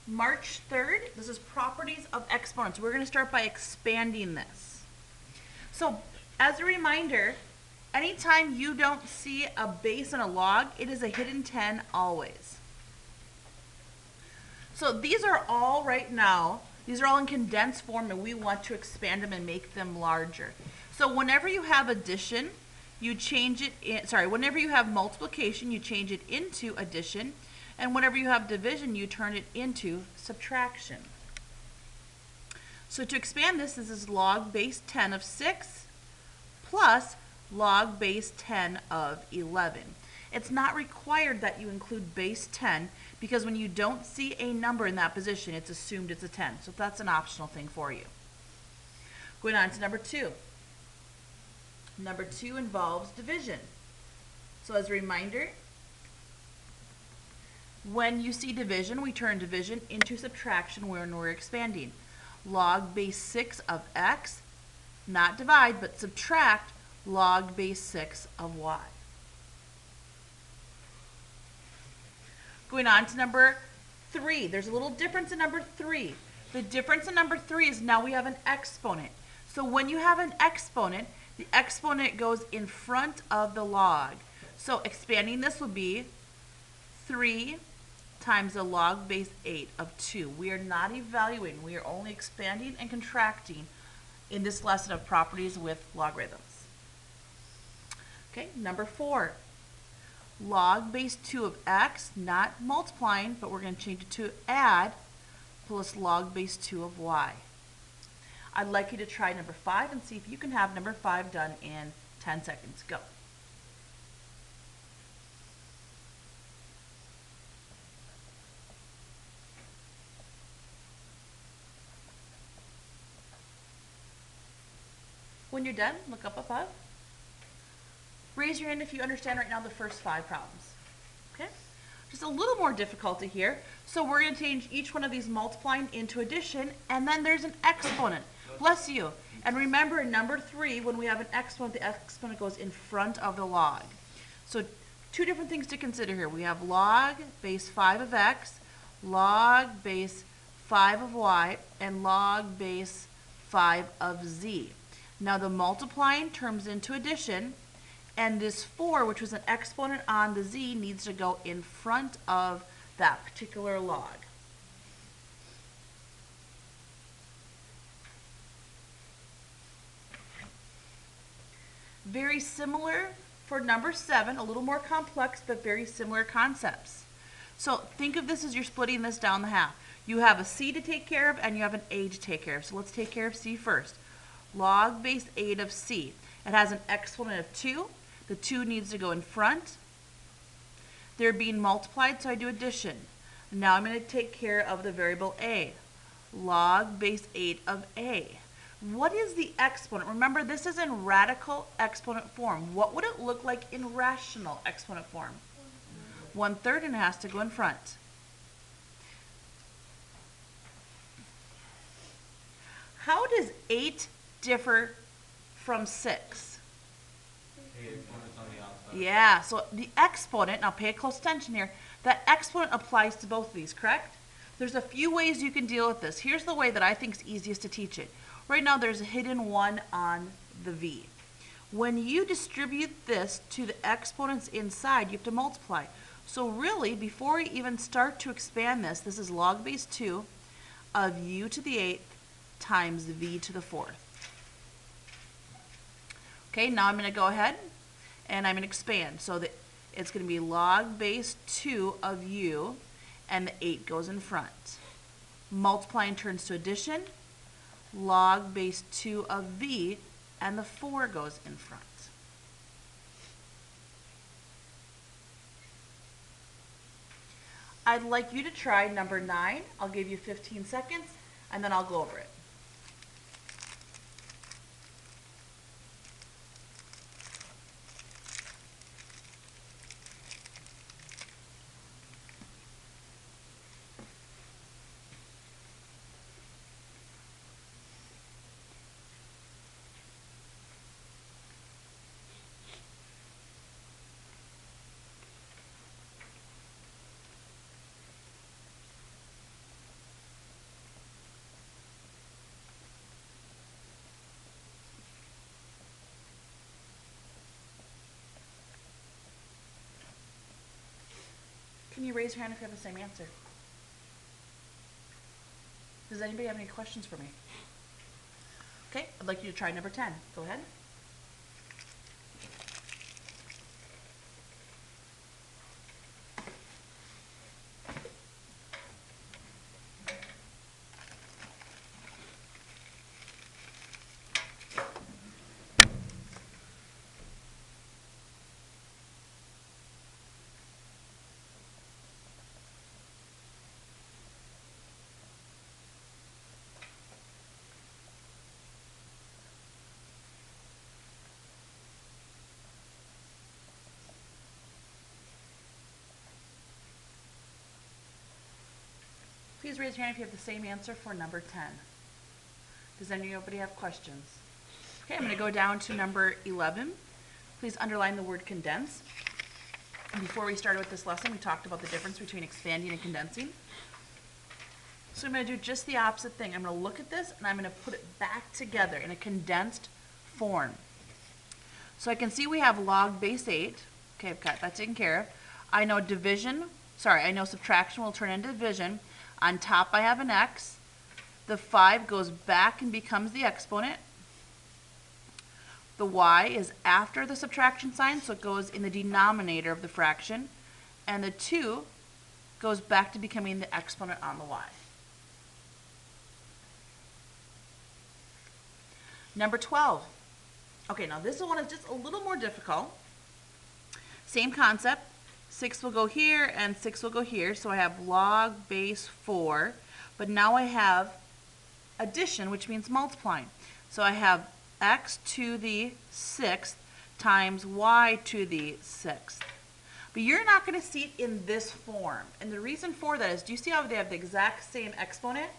March 3rd, this is properties of exponents. We're going to start by expanding this. So, as a reminder, anytime you don't see a base in a log, it is a hidden 10 always. So these are all right now, these are all in condensed form, and we want to expand them and make them larger. So whenever you have addition, you change it, whenever you have multiplication, you change it into addition, and whenever you have division, you turn it into subtraction. So to expand this is log base 10 of 6 plus log base 10 of 11. It's not required that you include base 10 because when you don't see a number in that position, it's assumed it's a 10. So that's an optional thing for you. Going on to number 2. Number 2 involves division. So as a reminder, when you see division, we turn division into subtraction when we're expanding. Log base 6 of x, not divide, but subtract log base 6 of y. Going on to number 3. There's a little difference in number 3. The difference in number 3 is now we have an exponent. So when you have an exponent, the exponent goes in front of the log. So expanding this would be 3 times the log base 8 of 2. We are not evaluating. We are only expanding and contracting in this lesson of properties with logarithms. Okay, number 4. Log base 2 of x, not multiplying, but we're going to change it to add, plus log base 2 of y. I'd like you to try number 5 and see if you can have number 5 done in 10 seconds. Go. When you're done, look up above. Raise your hand if you understand right now the first 5 problems. Okay? Just a little more difficulty here. So we're going to change each one of these multiplying into addition, and then there's an exponent. Bless you. And remember in number 3, when we have an exponent, the exponent goes in front of the log. So 2 different things to consider here. We have log base 5 of x, log base 5 of y, and log base 5 of z. Now the multiplying turns into addition, and this 4, which was an exponent on the z, needs to go in front of that particular log. Very similar for number 7, a little more complex, but very similar concepts. So think of this as you're splitting this down the half. You have a c to take care of, and you have an a to take care of. So let's take care of c first. Log base 8 of c. It has an exponent of 2. The 2 needs to go in front. They're being multiplied, so I do addition. Now I'm going to take care of the variable a. Log base 8 of a. What is the exponent? Remember, this is in radical exponent form. What would it look like in rational exponent form? 1/3, and it has to go in front. How does 8 differ from 6? Yeah, so the exponent, now pay close attention here, that exponent applies to both of these, correct? There's a few ways you can deal with this. Here's the way that I think is easiest to teach it. Right now there's a hidden 1 on the v. When you distribute this to the exponents inside, you have to multiply. So really, before we even start to expand this, this is log base 2 of u to the 8th times v to the 4th. Okay, now I'm going to go ahead and I'm going to expand. So that it's going to be log base 2 of u, and the 8 goes in front. Multiplying turns to addition. Log base 2 of v, and the 4 goes in front. I'd like you to try number 9. I'll give you 15 seconds, and then I'll go over it. you raise your hand if you have the same answer? Does anybody have any questions for me? Okay, I'd like you to try number 10. Go ahead. Please raise your hand if you have the same answer for number 10. Does anybody have questions? Okay, I'm going to go down to number 11. Please underline the word condense. Before we started with this lesson, we talked about the difference between expanding and condensing. So I'm going to do just the opposite thing. I'm going to look at this and I'm going to put it back together in a condensed form. So I can see we have log base 8. Okay, I've got that taken care of. I know subtraction will turn into division. On top I have an x. The 5 goes back and becomes the exponent. The y is after the subtraction sign, so it goes in the denominator of the fraction. And the 2 goes back to becoming the exponent on the y. Number 12. Okay, now this one is just a little more difficult. Same concept. 6 will go here and 6 will go here, so I have log base 4. But now I have addition, which means multiplying. So I have x to the 6th times y to the 6th. But you're not going to see it in this form. And the reason for that is, do you see how they have the exact same exponent?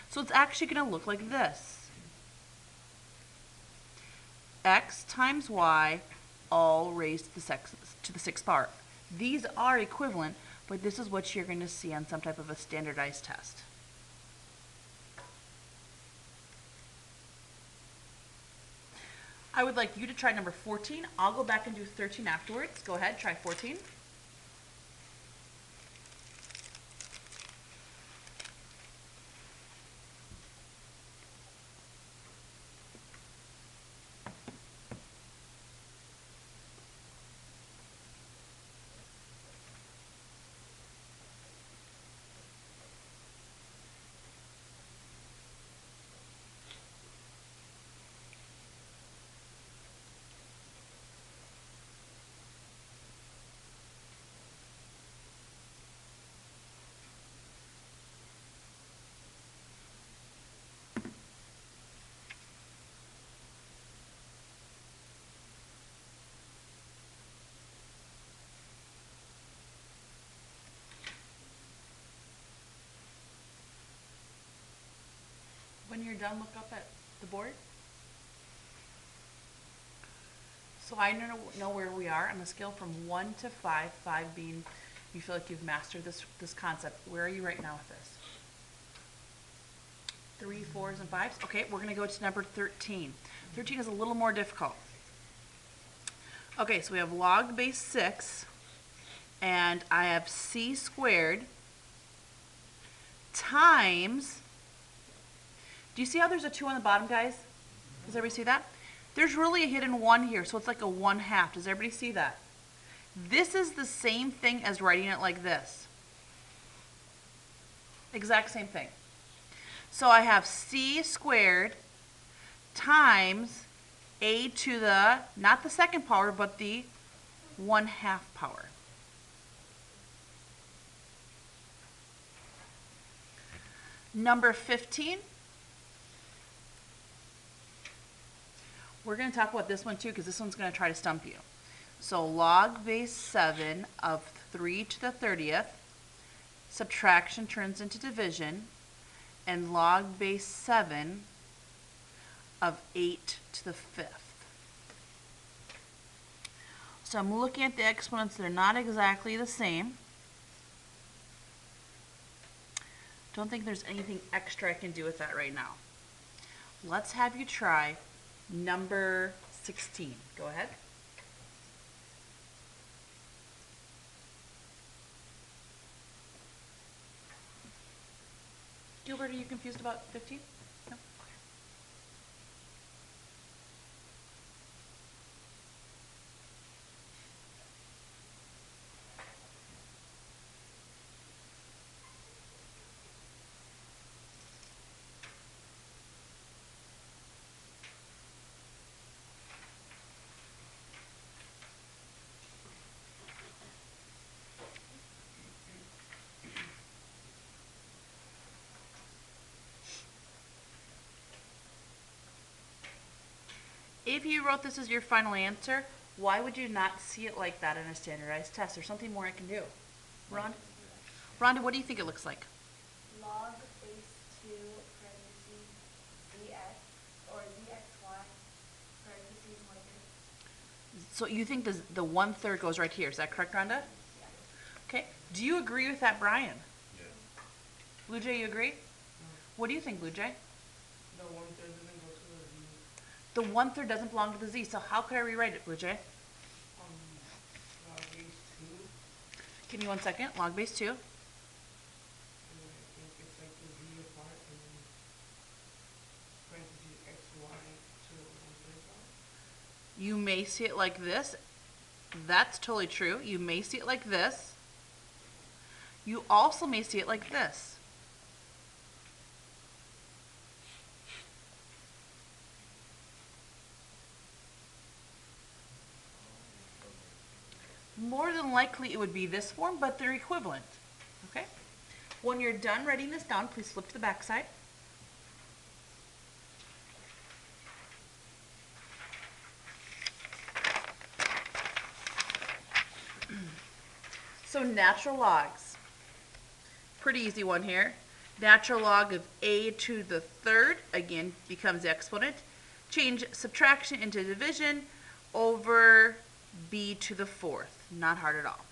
So it's actually going to look like this. X times y all raised to the 6th power. These are equivalent, but this is what you're going to see on some type of a standardized test. I would like you to try number 14. I'll go back and do 13 afterwards. Go ahead, try 14. When you're done, look up at the board. So I know where we are on the scale from 1 to 5, 5 being you feel like you've mastered this concept. Where are you right now with this? 3, 4s, and 5s? Okay, we're going to go to number 13. 13 is a little more difficult. Okay, so we have log base 6, and I have c squared times, do you see how there's a 2 on the bottom, guys? Does everybody see that? There's really a hidden 1 here, so it's like a 1/2. Does everybody see that? This is the same thing as writing it like this. Exact same thing. So I have c squared times a to the, not the 2nd power, but the 1/2 power. Number 15. We're going to talk about this one too, because this one's going to try to stump you. So log base 7 of 3 to the 30th, subtraction turns into division, and log base 7 of 8 to the 5th. So I'm looking at the exponents. They're not exactly the same. Don't think there's anything extra I can do with that right now. Let's have you try number 16. Go ahead. Gilbert, are you confused about 15? No? Okay. If you wrote this as your final answer, why would you not see it like that in a standardized test? There's something more I can do. Rhonda, what do you think it looks like? Log base 2 parentheses zx or zxy parentheses 1/3. So you think the 1/3 goes right here. Is that correct, Rhonda? Yeah. Okay. Do you agree with that, Brian? Yes. Blue Jay, you agree? What do you think, Blue Jay? The 1/3 doesn't go to the z. The 1/3 doesn't belong to the z, so how could I rewrite it, Blue Jay? Log base 2. Give me 1 second. Log base 2. And I think it's like the z apart and then parentheses xy to the 1/3 part. You may see it like this. That's totally true. You may see it like this. You also may see it like this. More than likely it would be this form, but they're equivalent. Okay? When you're done writing this down, please flip to the back side. So natural logs. Pretty easy one here. Natural log of a to the 3rd, again, becomes the exponent. Change subtraction into division over b to the 4th. Not hard at all.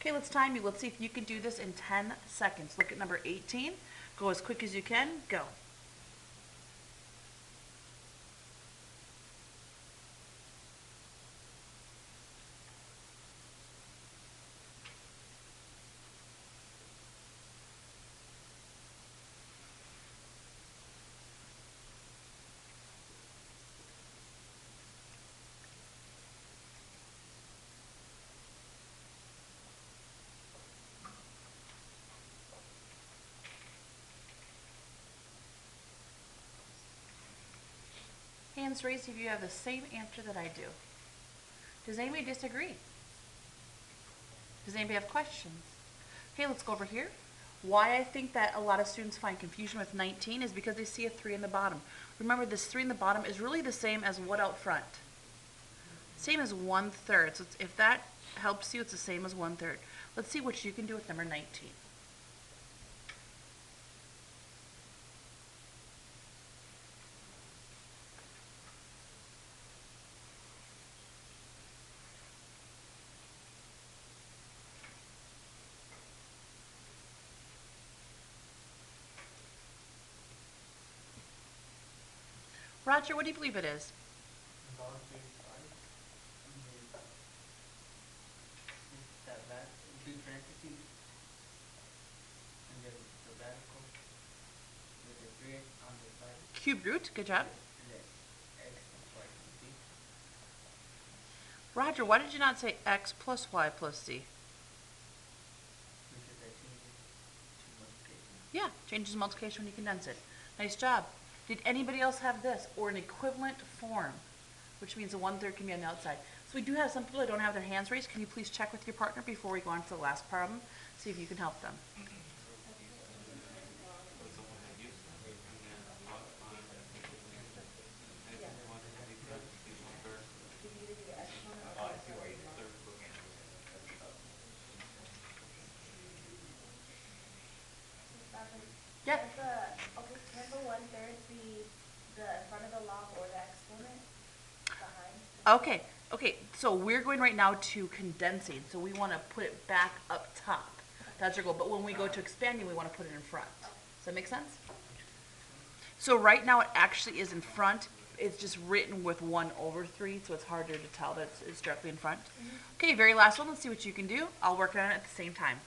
Okay, let's time you. Let's see if you can do this in 10 seconds. Look at number 18. Go as quick as you can. Go. Hands raised if you have the same answer that I do. Does anybody disagree? Does anybody have questions? Okay, let's go over here. Why I think that a lot of students find confusion with 19 is because they see a 3 in the bottom. Remember, this 3 in the bottom is really the same as what out front? Same as 1/3. So if that helps you, it's the same as 1/3. Let's see what you can do with number 19. Roger, what do you believe it is? Log base 5. That be parentheses and then the radical with the 3 on the side. Cube root, good job. And then x plus y plus z. Roger, why did you not say x plus y plus z? Because I changed it to multiplication. Yeah, changes multiplication when you condense it. Nice job. Did anybody else have this or an equivalent form, which means the 1/3 can be on the outside? So we do have some people that don't have their hands raised. Can you please check with your partner before we go on to the last problem? See if you can help them. Yeah. Okay, can the 1/3 be the front of the log or the exponent behind? Okay, so we're going right now to condensing, so we want to put it back up top. That's our goal, but when we go to expanding, we want to put it in front. Does that make sense? So right now it actually is in front. It's just written with 1/3, so it's harder to tell that it's directly in front. Okay, very last one. Let's see what you can do. I'll work on it at the same time.